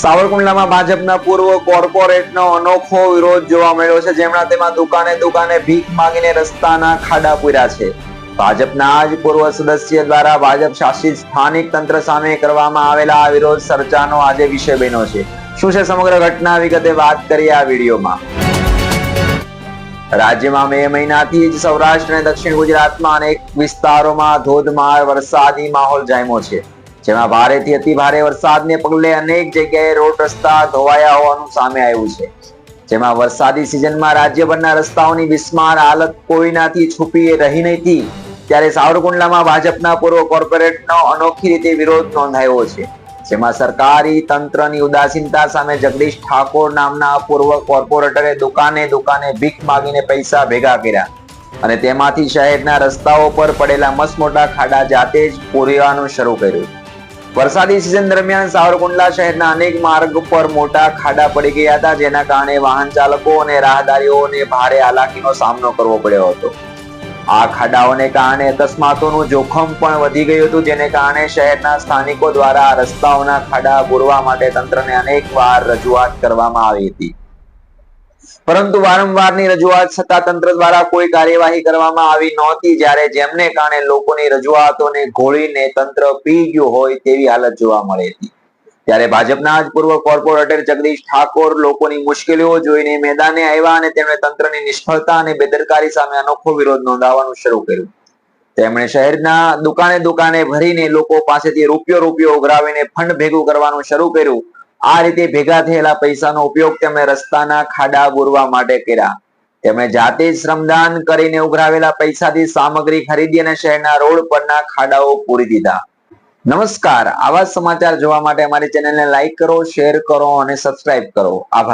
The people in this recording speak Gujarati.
સાવરકુંડલામાં ભાજપના પૂર્વ કોર્પોરેટનો અનોખો વિરોધ જોવા મળ્યો છે, જેમના તેમાં દુકાને દુકાને ભીખ માંગીને રસ્તાના ખાડા પૂર્યા છે. ભાજપના જ પૂર્વ સદસ્ય દ્વારા ભાજપ શાસિત સ્થાનિક તંત્ર સામે કરવામાં આવેલા આ વિરોધ ચર્ચાનો આજે વિષય બન્યો છે. શું છે સમગ્ર ઘટના, વિગતે વાત કરીએ આ વિડીયોમાં. રાજ્યમાં મે મહિનાથી જ સૌરાષ્ટ્ર અને દક્ષિણ ગુજરાતમાં અનેક વિસ્તારોમાં ધોધમાર વરસાદી માહોલ જામ્યો છે, જેમાં ભારેથી અતિ ભારે વરસાદને પગલે અનેક જગ્યાએ રોડ રસ્તા ધોવાયા હોવાનું સામે આવ્યું છે. જેમાં વરસાદી સિઝનમાં રાજ્યભરના રસ્તાઓની બિસ્માર હાલત કોઈનાથી છુપી રહી નથી. ત્યારે સાવરકુંડલામાં ભાજપના પૂર્વ કોર્પોરેટનો અનોખી રીતે વિરોધ નોંધાયો છે, જેમાં સરકારી તંત્રની ઉદાસીનતા સામે જગદીશ ઠાકોર નામના પૂર્વ કોર્પોરેટરે દુકાને દુકાને ભીખ માગીને પૈસા ભેગા કર્યા અને તેમાંથી શહેરના રસ્તાઓ પર પડેલા મસમોટા ખાડા જાતે જ પૂરવાનું શરૂ કર્યું. વરસાદી સિઝન દરમિયાન સાવરકુંડલા શહેરના અનેક માર્ગ પર મોટા ખાડા પડી ગયા હતા, જેના કારણે વાહન ચાલકો અને રાહદારીઓને ભારે હાલાકીનો સામનો કરવો પડ્યો હતો. આ ખાડાઓને કારણે અકસ્માતોનું જોખમ પણ વધી ગયું હતું, જેને કારણે શહેરના સ્થાનિકો દ્વારા રસ્તાઓના ખાડા પૂરવા માટે તંત્રને અનેક વાર રજૂઆત કરવામાં આવી હતી, પરંતુ વારંવારની રજૂઆત છતાં તંત્ર દ્વારા કોઈ કાર્યવાહી કરવામાં આવી નહોતી. જ્યારે જેમને કારણે લોકોની રજૂઆતોને ઘોળીને તંત્ર પી ગયું હોય તેવી હાલત જોવા મળી હતી. ત્યારે ભાજપના જ પૂર્વ કોર્પોરેટર જગદીશ ઠાકોર લોકોની મુશ્કેલીઓ જોઈને મેદાને આવ્યા અને તેમણે તંત્રની નિષ્ફળતા અને બેદરકારી સામે અનોખો વિરોધ નોંધાવવાનું શરૂ કર્યું. તેમણે શહેરના દુકાને દુકાને ભરીને લોકો પાસેથી રૂપિયો ઉઘરાવીને ફંડ ભેગું કરવાનું શરૂ કર્યું. આ રીતે ભેગા થયેલા પૈસાનો ઉપયોગ તેમણે રસ્તાના ખાડા પૂરવા માટે કર્યા. તેમણે જાતે જ શ્રમદાન કરીને ઉઘરાવેલા પૈસાથી સામગ્રી ખરીદી અને શહેરના રોડ પરના ખાડાઓ પૂરી દીધા. નમસ્કાર, આવા સમાચાર જોવા માટે અમારી ચેનલને લાઈક કરો, શેર કરો અને સબસ્ક્રાઇબ કરો. આભાર.